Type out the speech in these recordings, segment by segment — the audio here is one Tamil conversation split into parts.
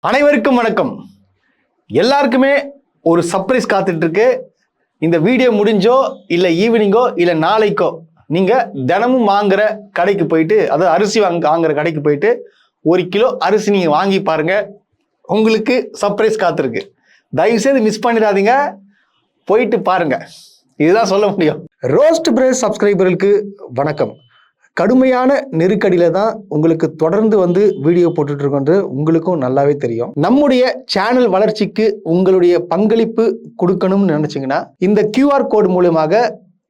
அனைவருக்கும் வணக்கம். எல்லாருக்குமே ஒரு சர்ப்ரைஸ் காத்துட்டு இருக்கு. இந்த வீடியோ முடிஞ்சோ இல்ல ஈவினிங்கோ இல்ல நாளைக்கோ நீங்க தினமும் வாங்குற கடைக்கு போயிட்டு, அதாவது அரிசி வாங்குற கடைக்கு போயிட்டு 1 கிலோ அரிசி நீங்க வாங்கி பாருங்க. உங்களுக்கு சர்ப்ரைஸ் காத்திருக்கு. தயவு செய்து மிஸ் பண்ணிடாதீங்க, போயிட்டு பாருங்க. இதுதான் சொல்ல முடியும். ரோஸ்ட் பிரேஸ் சப்ஸ்கிரைபர்களுக்கு வணக்கம். கடுமையான நெருக்கடியில தான் உங்களுக்கு தொடர்ந்து வீடியோ போட்டுட்டு இருக்கோன்று உங்களுக்கும் நல்லாவே தெரியும். நம்முடைய சேனல் வளர்ச்சிக்கு உங்களுடைய பங்களிப்பு கொடுக்கணும்னு நினைச்சீங்கன்னா இந்த QR கோடு மூலமாக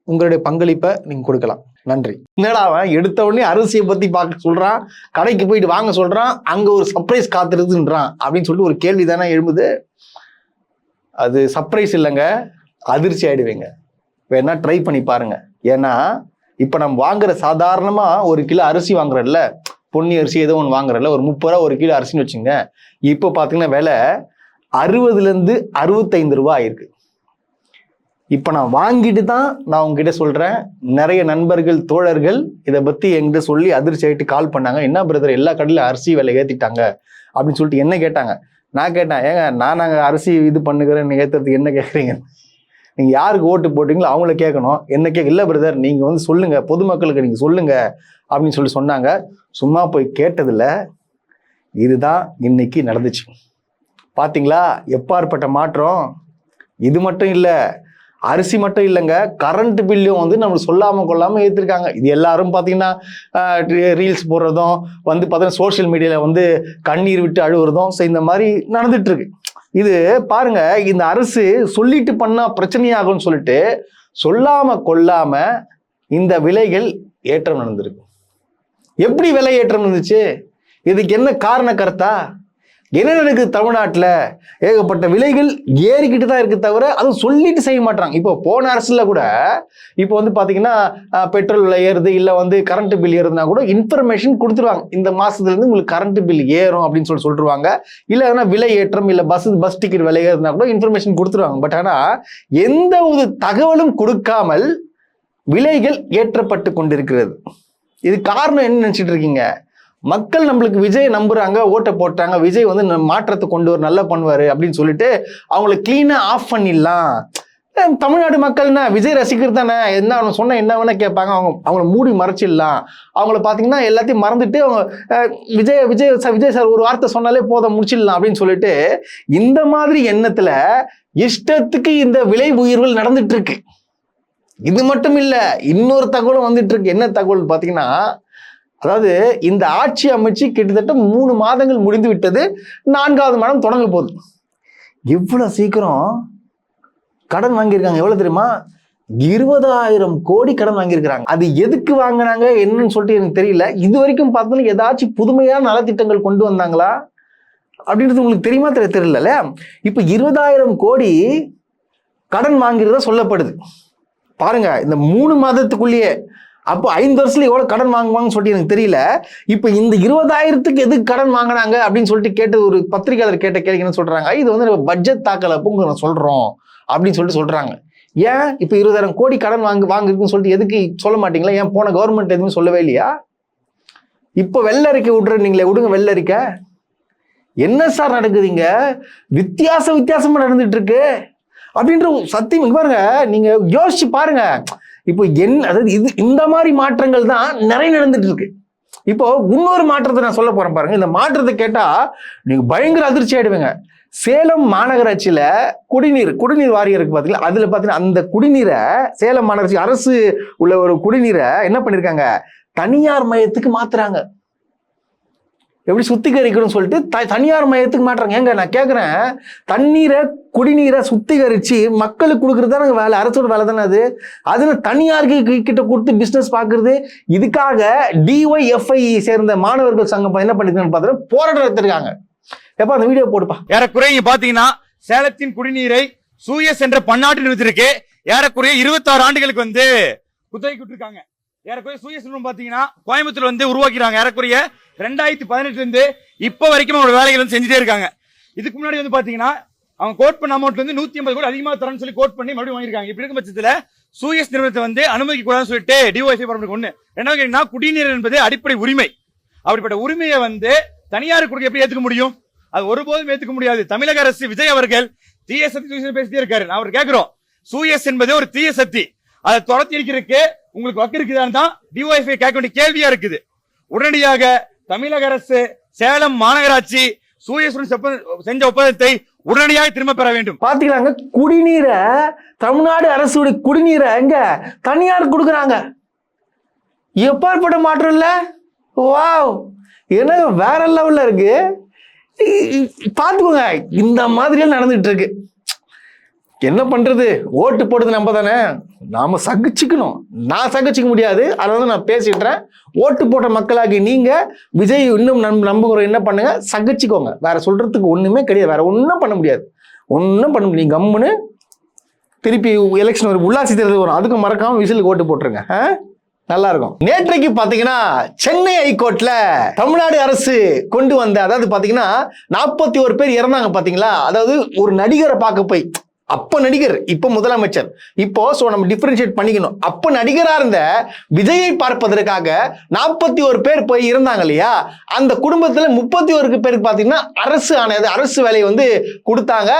உங்களுடைய பங்களிப்பை நீங்க கொடுக்கலாம். நன்றி. என்னடா அவன் எடுத்த உடனே அரிசியை பத்தி பார்க்க சொல்றான், கடைக்கு போயிட்டு வாங்க சொல்றான், அங்க ஒரு சர்ப்ரைஸ் காத்திருக்குன்றான் அப்படின்னு சொல்லிட்டு ஒரு கேள்வி தானே எழும்புது. அது சர்ப்ரைஸ் இல்லைங்க, அதிர்ச்சி ஆயிடுவீங்க. வேணா ட்ரை பண்ணி பாருங்க. ஏன்னா இப்ப நம்ம வாங்குற சாதாரணமா 1 கிலோ அரிசி வாங்குறோம்ல, பொன்னி அரிசி ஏதோ ஒன்று வாங்குறோம்ல, ஒரு 30 ரூபா 1 கிலோ அரிசின்னு வச்சுங்க. இப்போ பாத்தீங்கன்னா விலை 60லேருந்து 65 ரூபா ஆயிருக்கு. இப்ப நான் வாங்கிட்டு தான் நான் உங்ககிட்ட சொல்றேன். நிறைய நண்பர்கள் தோழர்கள் இதை பத்தி என்கிட்ட சொல்லி அதிர்ச்சி ஆயிட்டு கால் பண்ணாங்க. என்ன பிரதர், எல்லா கடையிலும் அரிசி விலை ஏத்திட்டாங்க அப்படின்னு சொல்லிட்டு என்ன கேட்டாங்க. நான் கேட்டேன், ஏங்க நாங்க அரிசி இது பண்ணுகிறேன், ஏத்துறதுக்கு என்ன கேட்குறீங்க? நீங்க யாருக்கு ஓட்டு போட்டீங்களோ அவங்கள கேட்கணும், என்ன இல்ல பிரதர், நீங்க சொல்லுங்க, பொதுமக்களுக்கு நீங்க சொல்லுங்க அப்படின்னு சொல்லி சொன்னாங்க. சும்மா போய் கேட்டதுல இதுதான் இன்னைக்கு நடந்துச்சு. பாத்தீங்களா எப்பாற்பட்ட மாற்றம். இது மட்டும் இல்ல, அரிசி மட்டும் இல்லைங்க, கரண்ட் பில்லும் நம்மளுக்கு சொல்லாம கொள்ளாம ஏற்றிருக்காங்க. இது எல்லாரும் பார்த்தீங்கன்னா ரீல்ஸ் போடுறதும் பார்த்தீங்கன்னா சோசியல் மீடியாவில் கண்ணீர் விட்டு அழுவுறதும் இந்த மாதிரி நடந்துட்டு இருக்கு. இது பாருங்க, இந்த அரசு சொல்லிட்டு பண்ணா பிரச்சனையாகும்னு சொல்லிட்டு சொல்லாம கொள்ளாம இந்த விலைகள் ஏற்றம் நடந்திருக்கு. எப்படி விலை ஏற்றம் இருந்துச்சு? இதுக்கு என்ன காரண கருத்தா? என்ன நடக்குது தமிழ்நாட்டில்? ஏகப்பட்ட விலைகள் ஏறிக்கிட்டு தான் இருக்கு தவிர அதுவும் சொல்லிட்டு செய்ய மாட்டாங்க. இப்போ போன அரசுல கூட இப்போ பார்த்தீங்கன்னா பெட்ரோல் விலை ஏறுது, இல்லை கரண்ட் பில் ஏறுதுன்னா கூட இன்ஃபர்மேஷன் கொடுத்துருவாங்க. இந்த மாசத்துல இருந்து உங்களுக்கு கரண்ட் பில் ஏறும் அப்படின்னு சொல்லிருவாங்க. இல்லை விலை ஏற்றம், இல்லை பஸ் டிக்கெட் விலை ஏறுதுன்னா கூட இன்ஃபர்மேஷன் கொடுத்துருவாங்க. பட் ஆனா எந்த ஒரு தகவலும் கொடுக்காமல் விலைகள் ஏற்றப்பட்டு கொண்டிருக்கிறது. இது காரணம் என்ன நினைச்சிட்டு இருக்கீங்க? மக்கள் நம்மளுக்கு விஜய் நம்புறாங்க, ஓட்டை போட்டாங்க, விஜய் மாற்றத்தை கொண்டு வர நல்லா பண்ணுவாரு அப்படின்னு சொல்லிட்டு அவங்கள கிளீனா ஆஃப் பண்ணிடலாம். தமிழ்நாடு மக்கள்னா விஜய் ரசிகர் தானே, என்ன அவனை சொன்ன என்ன வேணா கேட்பாங்க, அவங்கள மூடி மறைச்சிடலாம். அவங்கள பாத்தீங்கன்னா எல்லாத்தையும் மறந்துட்டு அவங்க விஜய் விஜய் விஜய் சார் ஒரு வார்த்தை சொன்னாலே போதும் முடிச்சிடலாம் அப்படின்னு சொல்லிட்டு இந்த மாதிரி எண்ணத்துல இஷ்டத்துக்கு இந்த விலை உயர்வுகள் நடந்துட்டு இருக்கு. இது மட்டும் இல்ல, இன்னொரு தகவலும் வந்துட்டு இருக்கு. என்ன தகவல் பாத்தீங்கன்னா, அதாவது இந்த ஆட்சி அமைச்சு கிட்டத்தட்ட 3 மாதங்கள் முடிந்து விட்டது, 4வது மாதம் தொடங்க போகுது. இவ்வளவு சீக்கிரம் கடன் வாங்கியிருக்காங்க. எவ்வளவு தெரியுமா? 20,000 கோடி கடன் வாங்கியிருக்கிறாங்க. அது எதுக்கு வாங்கினாங்க என்னன்னு சொல்லிட்டு எனக்கு தெரியல. இது வரைக்கும் பார்த்தோன்னா ஏதாச்சும் புதுமையான நலத்திட்டங்கள் கொண்டு வந்தாங்களா அப்படின்றது உங்களுக்கு தெரியுமா தெரியல. இப்ப 20,000 கோடி கடன் வாங்கிறதா சொல்லப்படுது. பாருங்க, இந்த 3 மாதத்துக்குள்ளேயே. அப்போ 5 வருஷத்துல எவ்வளவு கடன் வாங்குவாங்கன்னு சொல்லிட்டு எனக்கு தெரியல. இப்ப இந்த 20,000க்கு எதுக்கு கடன் வாங்கினாங்க அப்படின்னு சொல்லிட்டு கேட்டு ஒரு பத்திரிகையாளர் கேட்ட கேள்வி என்ன சொல்றாங்க, இது நம்ம பட்ஜெட் தாக்கல் அப்போ நான் சொல்றோம் அப்படின்னு சொல்லிட்டு சொல்றாங்க. ஏன் இப்ப 20,000 கோடி கடன் வாங்குறதுன்னு சொல்லிட்டு எதுக்கு சொல்ல மாட்டீங்களா? ஏன் போன கவர்மெண்ட் எதுவுமே சொல்லவே இல்லையா? இப்போ வெள்ள அறிக்கை விடுறீங்களே, விடுங்க வெள்ள அறிக்கை. என்ன சார் நடக்குதுங்க? வித்தியாசமா நடந்துட்டு இருக்கு அப்படின்ற சத்தியம். பாருங்க, நீங்க யோசிச்சு பாருங்க. இப்போ அதாவது இந்த மாதிரி மாற்றங்கள் தான் நிறைய நடந்துட்டு இருக்கு. இப்போ இன்னொரு மாற்றத்தை நான் சொல்ல போறேன் பாருங்க. இந்த மாற்றத்தை கேட்டா நீங்க பயங்கர அதிர்ச்சி ஆயிடுவீங்க. சேலம் மாநகராட்சியில குடிநீர் வாரியம் இருக்கு பாத்தீங்களா, அதுல பாத்தீங்கன்னா அந்த குடிநீரை சேலம் மாநகராட்சி அரசு உள்ள ஒரு குடிநீரை என்ன பண்ணிருக்காங்க, தனியார் மையத்துக்கு மாத்துறாங்க. எப்படி சுத்திகரிக்கணும்னு சொல்லிட்டு தனியார் மையத்துக்கு மாட்டுறாங்க. ஏங்க நான் கேட்குறேன், குடிநீரை சுத்திகரிச்சு மக்களுக்கு கொடுக்குறது தானே வேலை, அரசோட வேலை தானே அது. அதுல தனியாருக்கு கிட்ட கொடுத்து பிசினஸ் பாக்குறது. இதுக்காக DYFI சேர்ந்த மாணவர்கள் சங்கம் என்ன பண்ணிருக்காங்கன்னு பார்த்தா போராட்டம் எடுத்திருக்காங்க. எப்ப அந்த வீடியோ போடுப்பா. ஏறக்குறைய பாத்தீங்கன்னா சேலத்தின் குடிநீரை சூயஸ் என்ற பன்னாட்டு நிறுவனத்திற்கு ஏறக்குறைய 26 ஆண்டுகளுக்கு குத்தகைக்கு விட்டுருக்காங்க. ஏறக்குறைய சூயஸ் நிறுவனம் பாத்தீங்கன்னா கோயம்புத்தூர் உருவாக்கிறாங்க. ஏறக்குறைய 2018 இருந்து இப்ப வரைக்கும் அவங்களோட வேலைகள் செஞ்சுட்டே இருக்காங்க. இதுக்கு முன்னாடி பாத்தீங்கன்னா அவங்க கோட் பண்ண அமௌண்ட் 150 கோடி அதிகமாக தரன்னு சொல்லி கோட் பண்ணி மறுபடியும் வாங்கிருக்காங்க. இப்படி இருக்கும் பட்சத்துல சூயஸ் நிறுவனத்தை அனுமதிக்க கூடாதுன்னு சொல்லிட்டு DYFI ஒண்ணு. ரெண்டாவது கேட்டீங்கன்னா, குடிநீர் என்பது அடிப்படை உரிமை. அப்படிப்பட்ட உரிமையை தனியார் கொடுக்க எப்படி ஏத்துக்க முடியும்? அது ஒருபோதும் ஏத்துக்க முடியாது. தமிழக அரசு விஜய் அவர்கள் தீய சக்தி பேசிட்டே இருக்காரு. நான் அவர் கேட்கிறோம், சூயஸ் என்பது ஒரு தீய சக்தி, அதை துரத்தி இருக்கிறதுக்கு உங்களுக்கு வக்கு இருக்குதான்னு தான் டிஒய்எஃப்ஐ கேட்க வேண்டிய கேள்வியா இருக்குது. உடனடியாக தமிழக அரசு சேலம் மாநகராட்சி சூயஸ் செஞ்ச ஒப்பந்தத்தை உடனடியாக திரும்ப பெற வேண்டும். பாத்தீங்களாங்க, குடிநீரை தமிழ்நாடு அரசுடைய குடிநீரை எங்க தனியார் கொடுக்குறாங்க. எப்பாற்பட்ட மாற்றம் இல்ல? வாவ், என்ன வேற லெவல்ல இருக்கு. பாத்துக்கோங்க, இந்த மாதிரியே நடந்துட்டு இருக்கு. என்ன பண்றது, ஓட்டு போடுறது நம்ம தானே, நாம சகிச்சுக்கணும். நான் சகிச்சுக்க முடியாது, அதனால நான் பேசிடுறேன். ஓட்டு போட்ட மக்களாகி நீங்க விஜய் இன்னும் நம்புகிற என்ன பண்ணுங்க, சகிச்சுக்கோங்க. வேற சொல்றதுக்கு ஒண்ணுமே கிடையாது, வேற ஒன்றும் பண்ண முடியாது, ஒன்றும் பண்ண முடியும். கம்முன்னு திருப்பி எலெக்ஷன் வரும், உள்ளாட்சி தேர்தல் வரும், அதுக்கு மறக்காம விசிலுக்கு ஓட்டு போட்டுருங்க, நல்லா இருக்கும். நேற்றைக்கு பாத்தீங்கன்னா சென்னை ஹைகோர்ட்ல தமிழ்நாடு அரசு கொண்டு வந்த, அதாவது பாத்தீங்கன்னா 41 பேர் இறந்தாங்க பாத்தீங்களா. அதாவது ஒரு நடிகரை பார்க்க போய், அப்ப நடிகர் இப்ப முதலமைச்சர், இப்போ நம்ம டிஃபரன்ஷியேட் பண்ணிக்கணும். அப்ப நடிகரா இருந்த விஜயை பார்ப்பதற்காக 41 பேர் போய் இருந்தாங்க இல்லையா. அந்த குடும்பத்துல 31 பேருக்கு பாத்தீங்கன்னா அரசு ஆணையது, அரசு வேலையை வந்து கொடுத்தாங்க.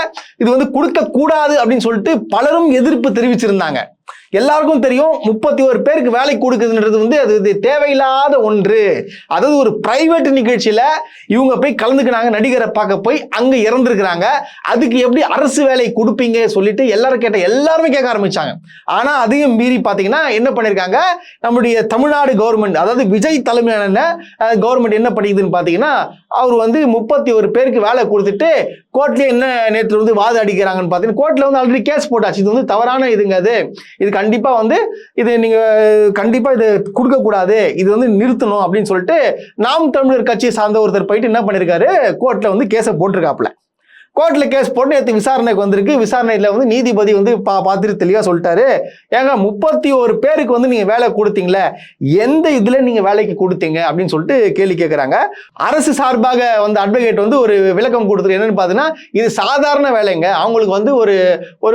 இது வந்து கொடுக்க கூடாது அப்படின்னு சொல்லிட்டு பலரும் எதிர்ப்பு தெரிவிச்சிருந்தாங்க. எல்லாருக்கும் தெரியும் 31 பேருக்கு வேலை கொடுக்குதுன்றது வந்து அது தேவையில்லாத ஒன்று. அதாவது ஒரு பிரைவேட் நிகழ்ச்சியில இவங்க போய் கலந்துக்கிறாங்க, நடிகரை பார்க்க போய் அங்க இறந்துருக்கிறாங்க. அதுக்கு எப்படி அரசு வேலை கொடுப்பீங்க சொல்லிட்டு எல்லாருமே கேட்க ஆரம்பிச்சாங்க. ஆனா அதையும் மீறி பாத்தீங்கன்னா என்ன பண்ணிருக்காங்க, நம்முடைய தமிழ்நாடு கவர்மெண்ட், அதாவது விஜய் தலைமையான கவர்மெண்ட் என்ன பண்ணிக்குதுன்னு பாத்தீங்கன்னா, அவர் வந்து 31 பேருக்கு வேலை கொடுத்துட்டு கோர்ட்ல என்ன நேற்று வந்து வாதாடிக்கிறாங்கன்னு பாத்தீங்கன்னா, கோர்ட்ல வந்து ஆல்ரெடி கேஸ் போட்டாச்சு. இது வந்து தவறான இதுங்க, இது கண்டிப்பா வந்து இது நீங்க கண்டிப்பா இது கொடுக்க கூடாது, இது வந்து நிறுத்தணும் அப்படின்னு சொல்லிட்டு நாம் தமிழர் கட்சியை சார்ந்த ஒருத்தர் போயிட்டு என்ன பண்ணிருக்காரு, கோர்ட்ல வந்து கேஸை போட்டிருக்காப்ல. கோர்ட்ல கேஸ் போட்டு நேற்று விசாரணைக்கு வந்திருக்கு. விசாரணையில வந்து நீதிபதி வந்து பார்த்துட்டு தெளிவா சொல்லிட்டாரு, ஏங்க 31 பேருக்கு வந்து நீங்க வேலை கொடுத்தீங்களே, எந்த இதுல நீங்க வேலைக்கு கொடுத்தீங்க அப்படின்னு சொல்லிட்டு கேள்வி கேட்கிறாங்க. அரசு சார்பாக வந்து அட்வொகேட் வந்து ஒரு விளக்கம் கொடுத்துருக்கு. என்னன்னு பாத்தீங்கன்னா, இது சாதாரண வேலைங்க, அவங்களுக்கு வந்து ஒரு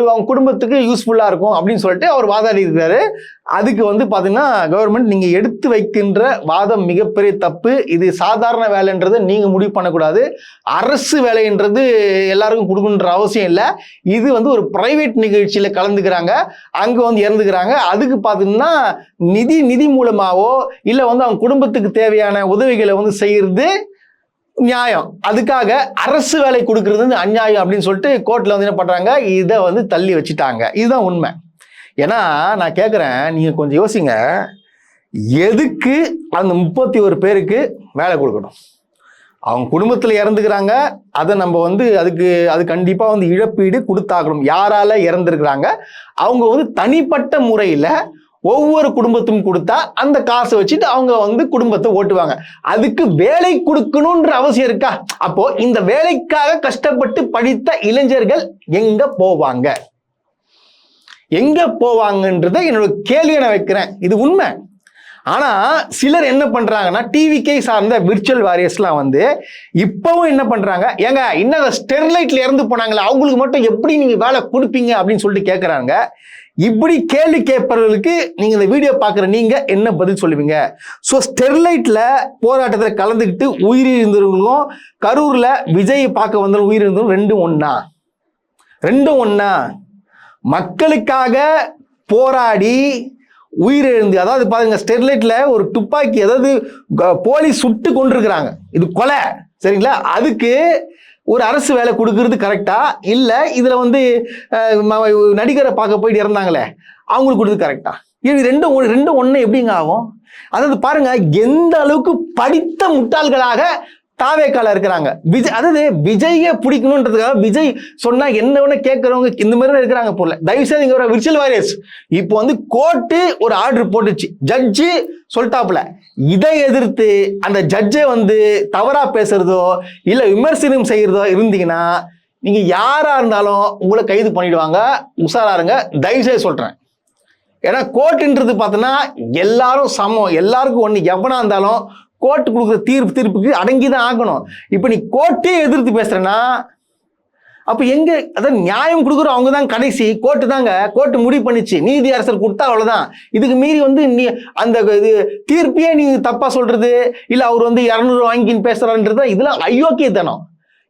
அவங்க குடும்பத்துக்கு யூஸ்ஃபுல்லா இருக்கும் அப்படின்னு சொல்லிட்டு அவர் வாதாடி இருக்காரு. அதுக்கு வந்து பாத்தீங்கன்னா கவர்மெண்ட், நீங்க எடுத்து வைக்கின்ற வாதம் மிகப்பெரிய தப்பு. இது சாதாரண வேலைன்றது நீங்க முடிவு பண்ணக்கூடாது, அரசு வேலைன்றது எல்லாருக்கும் கொடுக்கணுன்ற அவசியம் இல்லை. இது வந்து ஒரு பிரைவேட் நிகழ்ச்சியில கலந்துக்கிறாங்க, அங்க வந்து இறந்துக்கிறாங்க. அதுக்கு பாத்தீங்கன்னா நிதி மூலமாவோ இல்ல வந்து அவங்க குடும்பத்துக்கு தேவையான உதவிகளை வந்து செய்யறது நியாயம். அதுக்காக அரசு வேலை கொடுக்கறது வந்து அநியாயம் அப்படின்னு சொல்லிட்டு கோர்ட்ல வந்து என்ன பண்றாங்க, இதை வந்து தள்ளி வச்சுட்டாங்க. இதுதான் உண்மை. ஏன்னா நான் கேட்குறேன், நீங்கள் கொஞ்சம் யோசிங்க, எதுக்கு அந்த 31 பேருக்கு வேலை கொடுக்கணும்? அவங்க குடும்பத்தில் இறந்துக்கிறாங்க, அதை நம்ம வந்து அது கண்டிப்பாக வந்து இழப்பீடு கொடுத்தாகணும். யாரால இறந்துருக்கிறாங்க, அவங்க வந்து தனிப்பட்ட முறையில் ஒவ்வொரு குடும்பத்துக்கும் கொடுத்தா அந்த காசை வச்சுட்டு அவங்க வந்து குடும்பத்தை ஓட்டுவாங்க. அதுக்கு வேலை கொடுக்கணும்ன்ற அவசியம் இருக்கா? அப்போ இந்த வேலைக்காக கஷ்டப்பட்டு படித்த இளைஞர்கள் எங்க போவாங்க, எங்க போவாங்கன்றதை என்னோட கேள்வியை நான் வைக்கிறேன். இது உண்மை. ஆனா சிலர் என்ன பண்றாங்கன்னா, டிவிக்கை சார்ந்த விர்ச்சுவல் வாரியர்ஸ்லாம் வந்து இப்பவும் என்ன பண்றாங்க, ஏங்க இன்னும் ஸ்டெர்லைட்ல இறந்து போனாங்களே, அவங்களுக்கு மட்டும் எப்படி நீங்க வேலை கொடுப்பீங்க அப்படின்னு சொல்லிட்டு கேட்கறாங்க. இப்படி கேள்வி கேட்பவர்களுக்கு நீங்க இந்த வீடியோ பார்க்குற நீங்க என்ன பதில் சொல்லுவீங்க? ஸோ ஸ்டெர்லைட்ல போராட்டத்தில் கலந்துக்கிட்டு உயிரிழந்தவர்களும் கரூர்ல விஜய் பார்க்க வந்தவங்க உயிரிழந்தவங்க ரெண்டும் ஒண்ணா? மக்களுக்காக போராடி உயிரிழந்து, அதாவது பாருங்க, ஸ்டெர்லைட்ல ஒரு துப்பாக்கி, அதாவது போலீஸ் சுட்டு கொண்டிருக்கிறாங்க, இது கொலை, சரிங்களா? அதுக்கு ஒரு அரசு வேலை கொடுக்கறது கரெக்டா? இல்ல இதுல வந்து நடிகரை பார்க்க போயிட்டு இறந்தாங்களே அவங்களுக்கு கொடுத்து கரெக்டா? இது ரெண்டும் ஒண்ணு எப்படிங்க ஆகும்? அதாவது பாருங்க, எந்த அளவுக்கு படித்த முட்டாள்களாக தாவேக்கால இருக்கிறாங்க. அதாவது விஜய பிடிக்கணும்ன்றதுக்காக விஜய் சொன்னா என்ன வேணா கேட்கறவங்க இந்த மாதிரி இருக்கிறாங்க போல. தயவுசெய்து இங்க ஒரு விர்ச்சுவல் வாரியர்ஸ் இப்போ வந்து கோர்ட்டு ஒரு ஆர்டர் போட்டுச்சு, ஜட்ஜு சொல்லிட்டாப்புல. இதை எதிர்த்து அந்த ஜட்ஜை வந்து தவறா பேசுறதோ இல்ல விமர்சனம் செய்யறதோ இருந்தீங்கன்னா நீங்க யாரா இருந்தாலும் உங்களை கைது பண்ணிடுவாங்க. உஷாரா இருங்க, தயவுசெய்து சொல்றேன். ஏன்னா கோர்ட்டுன்றது பார்த்தோன்னா எல்லாரும் சமம், எல்லாருக்கும் ஒண்ணு. எவனா இருந்தாலும் கோர்ட்டு கொடுக்குற தீர்ப்புக்கு அடங்கிதான் ஆகணும். இப்ப நீ கோர்ட்டே எதிர்த்து பேசுறேன்னா அப்ப எங்க, அதாவது நியாயம் கொடுக்குற அவங்க தான் கடைசி. கோர்ட்டு தாங்க, கோர்ட்டு முடிவு பண்ணிச்சு, நீதி அரசர் கொடுத்தா அவ்வளவுதான். இதுக்கு மீறி வந்து நீ அந்த தீர்ப்பையே நீ தப்பா சொல்றது இல்ல அவர் வந்து 200 வாங்கின்னு பேசுறான்றது இதெல்லாம் அயோக்கியத்தனம்.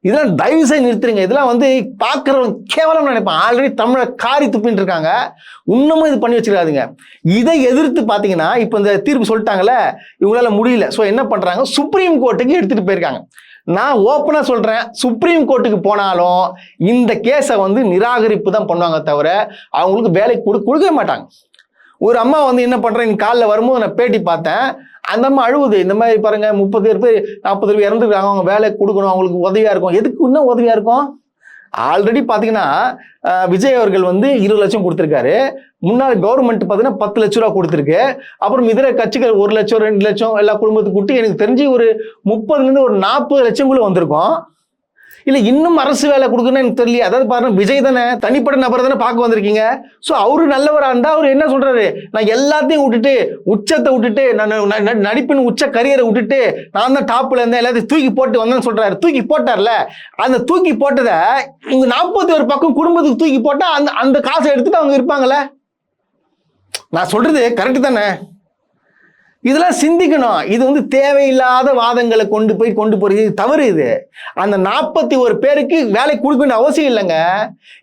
இதெல்லாம் தயவு செய்து நிறுத்துறீங்க. இதெல்லாம் வந்து பார்க்குறவங்க கேவலம் நினைப்பான். ஆல்ரெடி தமிழை காரி துப்பின்னு இருக்காங்க, இன்னமும் இது பண்ணி வச்சிருக்காதுங்க. இதை எதிர்த்து பார்த்தீங்கன்னா இப்போ இந்த தீர்ப்பு சொல்லிட்டாங்கல்ல, இவங்களால முடியல. ஸோ என்ன பண்ணுறாங்க, சுப்ரீம் கோர்ட்டுக்கு எடுத்துகிட்டு போயிருக்காங்க. நான் ஓப்பனாக சொல்கிறேன், சுப்ரீம் கோர்ட்டுக்கு போனாலும் இந்த கேஸை வந்து நிராகரிப்பு தான் பண்ணுவாங்க தவிர அவங்களுக்கு வேலை கொடுக்கவே மாட்டாங்க. ஒரு அம்மா வந்து என்ன பண்ணுறேன், இன்னைக்கு காலைல வரும்போது நான் பேட்டி பார்த்தேன். அந்த அம்மா அழுவுது, இந்த மாதிரி பாருங்க 30 பேர் 40 பேர் இறந்துருக்காங்க, அவங்க வேலை கொடுக்கணும், அவங்களுக்கு உதவியாக இருக்கும். எதுக்கு இன்னும் உதவியாக இருக்கும்? ஆல்ரெடி பார்த்தீங்கன்னா விஜய் அவர்கள் வந்து 20 லட்சம் கொடுத்துருக்காரு. முன்னாள் கவர்மெண்ட் பார்த்தீங்கன்னா 10 லட்ச ரூபா கொடுத்துருக்கு. அப்புறம் இதர கட்சிகள் 1 லட்சம் 2 லட்சம் எல்லா குடும்பத்துக்கு கூட்டி எனக்கு தெரிஞ்சு ஒரு 30லேருந்து ஒரு 40 லட்சங்களும் வந்திருக்கும். இல்லை இன்னும் அரசு வேலை கொடுக்குன்னு எனக்கு தெரியல. அதாவது பாருங்க, விஜய் தானே தனிப்பட்ட நபர் தானே பார்க்க வந்திருக்கீங்க. ஸோ அவரு நல்லவராக இருந்தால் அவர் என்ன சொல்றாரு, நான் எல்லாத்தையும் விட்டுட்டு உச்சத்தை விட்டுட்டு நான் நடிப்பின் உச்ச கரியரை விட்டுட்டு நான் தான் டாப்ல இருந்தேன், எல்லாத்தையும் தூக்கி போட்டு வந்தேன்னு சொல்றாரு. தூக்கி போட்டார்ல, அந்த தூக்கி போட்டதை இங்க 41 பக்கம் குடும்பத்துக்கு தூக்கி போட்டா அந்த காசை எடுத்துட்டு அவங்க இருப்பாங்களே. நான் சொல்றது கரெக்டு தானே? இதெல்லாம் சிந்திக்கணும். இது வந்து தேவையில்லாத வாதங்களை கொண்டு போறது தவறு. இது அந்த 41 பேருக்கு வேலை கொடுக்க வேண்டிய அவசியம் இல்லைங்க.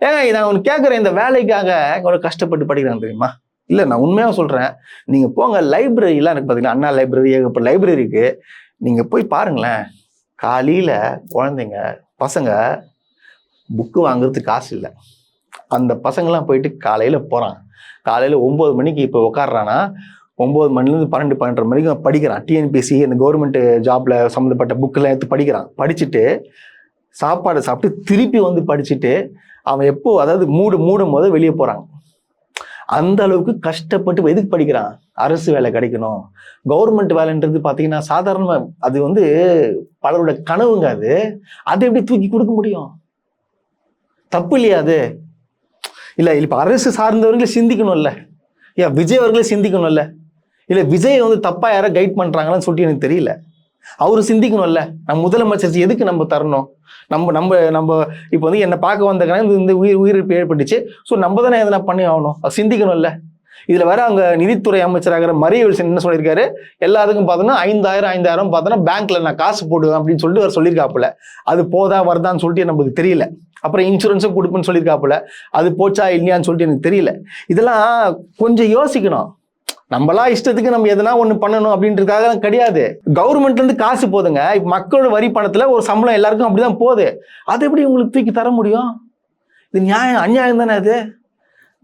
ஏங்க நான் ஒன்று கேட்குறேன், இந்த வேலைக்காக ஒரு கஷ்டப்பட்டு படிக்கிறாங்க தெரியுமா? இல்லை, நான் உண்மையாக சொல்கிறேன். நீங்கள் போங்க, லைப்ரரிலாம் எனக்கு பார்த்தீங்கன்னா அண்ணா லைப்ரரி, ஏகப்பட்ட லைப்ரரிக்கு நீங்கள் போய் பாருங்களேன். காலையில் குழந்தைங்க பசங்க புக்கு வாங்குறதுக்கு காசு இல்லை. அந்த பசங்கள்லாம் போயிட்டு காலையில் போகிறான். காலையில் 9 மணிக்கு இப்போ உட்காடுறான்னா 9 மணிலேருந்து 12, 12:30 மணிக்கு படிக்கிறான். டிஎன்பிஎஸ்சி இந்த கவர்மெண்ட் ஜாப்ல சம்மந்தப்பட்ட புக்கெல்லாம் எடுத்து படிக்கிறான். படிச்சுட்டு சாப்பாடு சாப்பிட்டு திருப்பி வந்து படிச்சுட்டு அவன் எப்போ, அதாவது மூடும் போது வெளியே போகிறாங்க. அந்த அளவுக்கு கஷ்டப்பட்டு எதுக்கு படிக்கிறான்? அரசு வேலை கிடைக்கணும். கவர்மெண்ட் வேலைன்றது பார்த்தீங்கன்னா சாதாரண, அது வந்து பலரோட கனவுங்க. அது எப்படி தூக்கி கொடுக்க முடியும்? தப்பு இல்லையா அது? இல்லை, இப்போ அரசு சார்ந்தவர்களே சிந்திக்கணும்ல. ஏன் விஜய் அவர்களே சிந்திக்கணும்ல. இல்லை விஜய் வந்து தப்பா யாரை கைட் பண்றாங்கன்னு சொல்லிட்டு எனக்கு தெரியல. அவரு சிந்திக்கணும்ல. நம்ம முதலமைச்சர் எதுக்கு நம்ம தரணும்? நம்ம இப்போ வந்து என்னை பார்க்க வந்ததுக்கான இந்த உயிரிழப்பு ஏற்பட்டுச்சு. ஸோ நம்ம தானே எதனா பண்ணி ஆகணும். அது சிந்திக்கணும்ல. இதுல வேற அவங்க நிதித்துறை அமைச்சராகிற மரியவில்சன் என்ன சொல்லியிருக்காரு, எல்லாத்துக்கும் பார்த்தோன்னா 5000 பார்த்தோன்னா பேங்க்ல நான் காசு போடுவேன் அப்படின்னு சொல்லிட்டு அவர் சொல்லியிருக்காப்புல. அது போதா வருதான்னு சொல்லிட்டு நமக்கு தெரியல. அப்புறம் இன்சூரன்ஸும் கொடுப்பேன்னு சொல்லியிருக்காப்புல. அது போச்சா இல்லையான்னு சொல்லிட்டு எனக்கு தெரியல. இதெல்லாம் கொஞ்சம் யோசிக்கணும். நம்மளா இஷ்டத்துக்கு நம்ம எதனா ஒண்ணு பண்ணணும் அப்படின்றதுக்காக கிடையாது. கவர்மெண்ட்ல இருந்து காசு போதுங்க. இப்ப மக்களோட வரி பணத்துல ஒரு சம்பளம் எல்லாருக்கும் அப்படிதான் போகுது. அது எப்படி உங்களுக்கு தூக்கி தர முடியும்? இது நியாயம், அநியாயம் தானே அது.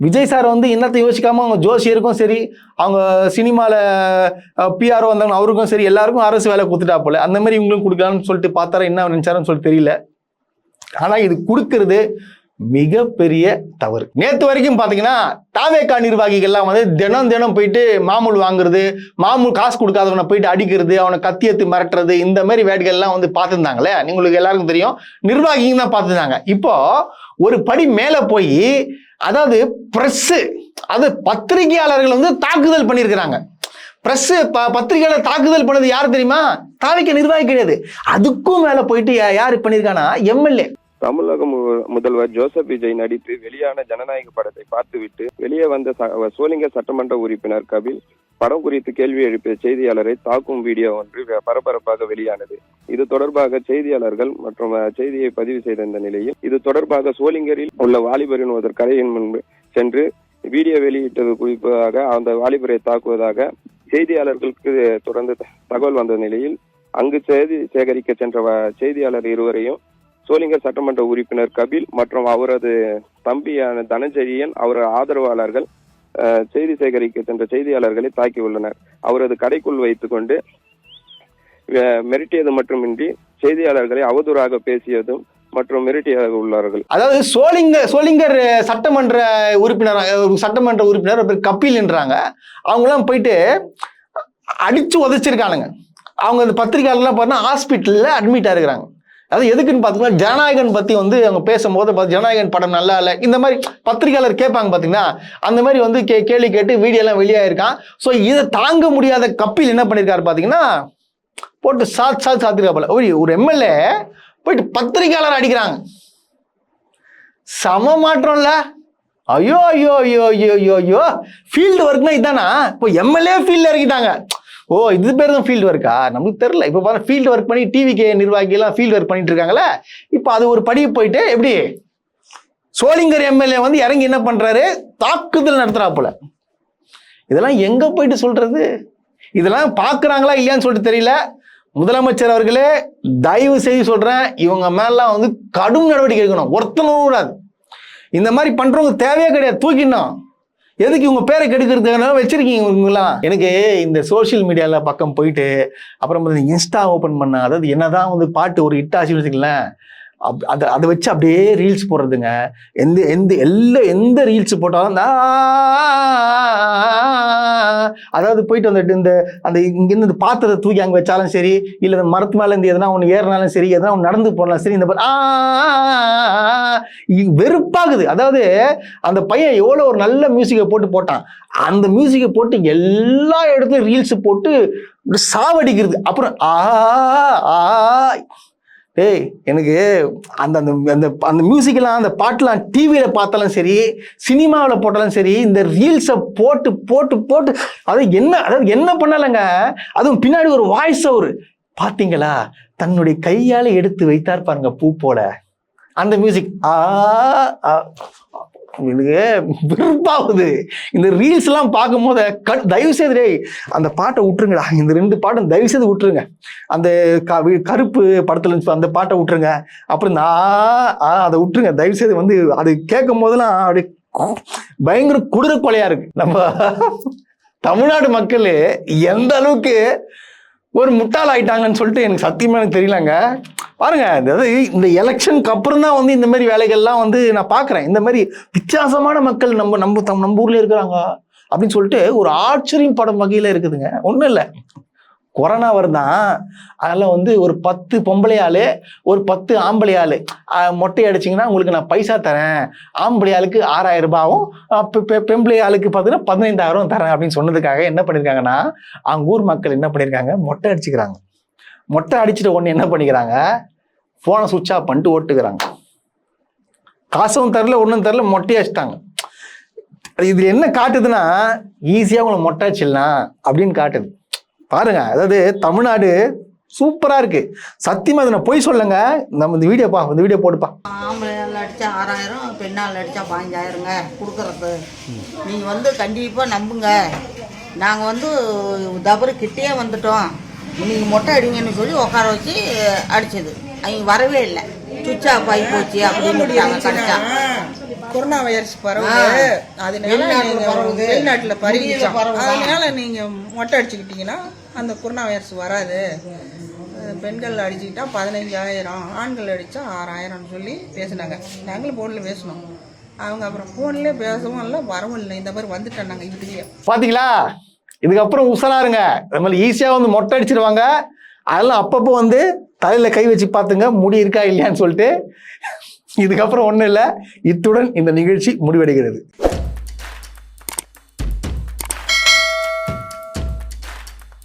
விஜய் சார் வந்து என்னத்தை யோசிக்காம அவங்க ஜோசியருக்கும் சரி, அவங்க சினிமால பிஆர்ஓ வந்தாங்க அவருக்கும் சரி, எல்லாருக்கும் அரசு வேலை கொடுத்துட்டா போல. அந்த மாதிரி இவங்களும் கொடுக்கலாம்னு சொல்லிட்டு பார்த்தாரா, என்ன நினைச்சாருன்னு சொல்லிட்டு தெரியல. ஆனா இது கொடுக்கறது மிகப்பெரிய தவறு. நேத்து வரைக்கும் பாத்தீங்கன்னா தாவேகா நிர்வாகிகள்லாம் வந்து தினம் போயிட்டு மாமூல் வாங்குறது, மாமூல் காசு கொடுக்காதவனை போயிட்டு அடிக்கிறது, அவனை கத்தியத்து மிரட்டுறது, இந்த மாதிரி வேலைகள்லாம் வந்து பார்த்துருந்தாங்களே. உங்களுக்கு எல்லாருக்கும் தெரியும், நிர்வாகிங்க தான் பார்த்துருந்தாங்க. இப்போ ஒரு படி மேல போய், அதாவது பிரஸ், அது பத்திரிகையாளர்கள் வந்து தாக்குதல் பண்ணியிருக்கிறாங்க. பிரஸ் பத்திரிகையாளர் தாக்குதல் பண்ணது யாரு தெரியுமா? தாவேகா நிர்வாகி கிடையாது. அதுக்கும் மேல போயிட்டு யாரு பண்ணியிருக்கானா, எம்எல்ஏ. தமிழக முதல்வர் ஜோசப் விஜய் நடித்து வெளியான ஜனநாயக படத்தை பார்த்துவிட்டு வெளியே வந்த சோளிங்கர் சட்டமன்ற உறுப்பினர் கபில் படம் குறித்து கேள்வி எழுப்பிய செய்தியாளரை தாக்கும் வீடியோ ஒன்று பரபரப்பாக வெளியானது. இது தொடர்பாக செய்தியாளர்கள் மற்றும் செய்தியை பதிவு செய்திருந்த நிலையில், இது தொடர்பாக சோளிங்கரில் உள்ள வாலிபரின் ஒரு கரையின் முன்பு சென்று வீடியோ வெளியிட்டது குறிப்பாக அந்த வாலிபரை தாக்குவதாக செய்தியாளர்களுக்கு தொடர்ந்து தகவல் வந்த நிலையில், அங்கு செய்தி சேகரிக்க சென்ற செய்தியாளர் இருவரையும் சோளிங்கர் சட்டமன்ற உறுப்பினர் கபில் மற்றும் அவரது தம்பியான தனஞ்செழியன் அவர் ஆதரவாளர்கள் செய்தி சேகரிக்க சென்ற செய்தியாளர்களை தாக்கியுள்ளனர். அவரது கடைக்குள் வைத்துக் கொண்டு மிரட்டியது மட்டுமின்றி செய்தியாளர்களை அவதூறாக பேசியதும் மற்றும் மிரட்டியாக உள்ளார்கள். அதாவது சோளிங்கர் சட்டமன்ற உறுப்பினர் கபில் என்றாங்க. அவங்களாம் போயிட்டு அடிச்சு உதைச்சிருக்கானுங்க. அவங்க அந்த பத்திரிகையாளர்லாம் பார்த்தா ஹாஸ்பிட்டல்ல அட்மிட் ஆயிருக்கிறாங்க. அது எதுக்குன்னு பார்த்தீங்கன்னா, ஜனநாயகன் பற்றி வந்து அவங்க பேசும்போது ஜனநாயகன் படம் நல்லா இல்லை இந்த மாதிரி பத்திரிகையாளர் கேட்பாங்க பார்த்தீங்கன்னா, அந்த மாதிரி வந்து கேள்வி கேட்டு வீடியோலாம் வெளியாயிருக்கான். ஸோ இதை தாங்க முடியாத கபில் என்ன பண்ணியிருக்காரு பார்த்தீங்கன்னா, போட்டு சாத்திருக்காப்புல. ஒரு எம்எல்ஏ போயிட்டு பத்திரிகையாளர் அடிக்கிறாங்க. சம மாற்றம்ல. ஐயோ ஐயோ ஐயோ ஐயோ ஐயோ ஐயோ, ஃபீல்டு ஒர்க்னா இதானா? இப்போ எம்எல்ஏ ஃபீல்டில் இறக்கிட்டாங்க. ஓ இது பேர் தான் ஃபீல்டு ஒர்க்கா? நமக்கு தெரியல. இப்போ பாருங்க ஃபீல்டு ஒர்க் பண்ணி டிவிக்கு நிர்வாகிகள்லாம் ஃபீல்டு ஒர்க் பண்ணிட்டு இருக்காங்களே, இப்போ அது ஒரு படி போயிட்டு எப்படி சோளிங்கர் எம்எல்ஏ வந்து இறங்கி என்ன பண்றாரு, தாக்குதல் நடத்துறாப்புல. இதெல்லாம் எங்க போயிட்டு சொல்றது? இதெல்லாம் பாக்குறாங்களா இல்லையான்னு சொல்லிட்டு தெரியல. முதலமைச்சர் அவர்களே தயவு செய்து சொல்றேன், இவங்க மேலாம் வந்து கடும் நடவடிக்கை எடுக்கணும். ஒருத்தனும் கூடாது. இந்த மாதிரி பண்றவங்க தேவையே கிடையாது, தூக்கிடணும். எதுக்கு உங்க பேரை கெடுக்கிறதுக்கான வச்சிருக்கீங்க இவங்கலாம்? எனக்கு இந்த சோசியல் மீடியால பக்கம் போயிட்டு அப்புறம் இன்ஸ்டா ஓபன் பண்ண, அதாவது என்னதான் வந்து பாட்டு ஒரு ஹிட் ஆச்சுன்னு வச்சுக்கலேன், அதை வச்சு அப்படியே ரீல்ஸ் போடுறதுங்க. எந்த ரீல்ஸ் போட்டாலும் அதாவது போயிட்டு வந்துட்டு அந்த இங்கிருந்து பாத்திரத்தை தூக்கி அங்கே வச்சாலும் சரி, இல்லை இந்த மரத்து மேலே இருந்து எதனா ஒன்று ஏறினாலும் சரி, எதனா ஒன்று நடந்து போனாலும் சரி, இந்த வெறுப்பாகுது. அதாவது அந்த பையன் எவ்வளோ ஒரு நல்ல மியூசிக்கை போட்டான், அந்த மியூசிக்கை போட்டு எல்லா இடத்துலையும் ரீல்ஸ் போட்டு சாவடிக்கிறது. அப்புறம் ஏய் எனக்கு அந்த அந்த அந்த மியூசிக்கெல்லாம் அந்த பாட்டெலாம் டிவியில் பார்த்தாலும் சரி, சினிமாவில் போட்டாலும் சரி, இந்த ரீல்ஸை போட்டு போட்டு போட்டு அதாவது என்ன பண்ணலைங்க. அதுவும் பின்னாடி ஒரு வாய்ஸ் ஓவர் பார்த்தீங்களா, தன்னுடைய கையால் எடுத்து வைத்தார் பாருங்க பூ போல, அந்த மியூசிக். எனக்கு விருப்பாகுது இந்த ரீல்ஸ் எல்லாம் பார்க்கும் போது. தயவு செய்து அந்த பாட்டை விட்டுருங்கடா, இந்த 2 பாட்டும் தயவு செய்து விட்டுருங்க. அந்த கருப்பு படத்துல அந்த பாட்டை விட்டுருங்க. அப்புறம் அதை விட்டுருங்க தயவு செய்து. வந்து அது கேட்கும் போதெல்லாம் அப்படி பயங்கர குளிர கொலையா இருக்கு. நம்ம தமிழ்நாடு மக்கள் எந்த அளவுக்கு ஒரு முட்டாள் ஆயிட்டாங்கன்னு சொல்லிட்டு எனக்கு சத்தியமா எனக்கு தெரியலங்க. பாருங்க, அதாவது இந்த எலெக்ஷனுக்கு அப்புறம் தான் வந்து இந்த மாதிரி வேலைகள்லாம் வந்து நான் பார்க்குறேன். இந்த மாதிரி வித்தியாசமான மக்கள் நம்ம ஊர்ல இருக்கிறாங்க அப்படின்னு சொல்லிட்டு ஒரு ஆச்சரியம் படம் வகையில் இருக்குதுங்க. ஒன்றும் இல்லை, கொரோனா வருதான், அதெல்லாம் வந்து ஒரு 10 பொம்பளை ஆளு ஒரு 10 ஆம்பளை ஆளு மொட்டை அடிச்சிங்கன்னா உங்களுக்கு நான் பைசா தரேன், ஆம்பளை ஆளுக்கு 6000 ரூபாயும் பெம்பளை ஆளுக்கு பார்த்தீங்கன்னா 15000 தரேன் அப்படின்னு சொன்னதுக்காக என்ன பண்ணியிருக்காங்கன்னா, அவங்க ஊர் மக்கள் என்ன பண்ணியிருக்காங்க, மொட்டை அடிச்சுக்கிறாங்க. மொட்டை அடிச்சுட்டு ஒன்று என்ன பண்ணிக்கிறாங்க, ஃபோனை சுவிட்ச் ஆஃப் பண்ணிட்டு ஓட்டுக்கிறாங்க. காசும் தரல, ஒன்றும் தரல, மொட்டையை அடிச்சிட்டாங்க. இது என்ன காட்டுதுன்னா, ஈஸியாக உங்களை மொட்டை அடிச்சிடலாம் அப்படின்னு காட்டுது. பாருங்க, அதாவது தமிழ்நாடு சூப்பரா இருக்கு. சத்தியமா அதை நான் போய் சொல்லுங்க. நம்ம இந்த வீடியோ போடுப்பா. ஆம்பளையால் அடித்தா 6000, பெண்ணால் அடித்தா 15000ங்க கொடுக்குறது. நீங்கள் வந்து கண்டிப்பாக நம்புங்க. நாங்கள் வந்து தவறு கிட்டே வந்துட்டோம், நீங்கள் மொட்டை அடிங்கன்னு சொல்லி உட்கார வச்சு அடிச்சது. அவங்க வரவே இல்லை, சுவிட்ச் ஆஃப் ஆகி போச்சு அப்படின்னு கிடைச்சா. கொரோனா வைரஸ் பரவுது, வெளிநாட்டில் பரவிச்சோம். அதனால நீங்கள் மொட்டை அடிச்சுக்கிட்டீங்கன்னா அந்த கொரோனா வைரஸ் வராது. பெண்கள் அடிச்சுக்கிட்டா 15000, ஆண்கள் அடித்தா 6000 சொல்லி பேசினாங்க. நாங்களும் ஃபோனில் பேசணும். அவங்க அப்புறம் ஃபோன்லேயே பேசவும் இல்லை, வரவும் இல்லை. இந்த மாதிரி வந்துட்டோம் நாங்கள் இதுலேயே. பார்த்தீங்களா, இதுக்கப்புறம் உசராருங்க. நம்ம ஈஸியாக வந்து மொட்டை அடிச்சிருவாங்க. அதெல்லாம் அப்பப்போ வந்து தலையில் கை வச்சு பார்த்துங்க முடி இருக்கா இல்லையான்னு சொல்லிட்டு. இதுக்கப்புறம் ஒன்றும் இல்லை. இத்துடன் இந்த நிகழ்ச்சி முடிவடைகிறது.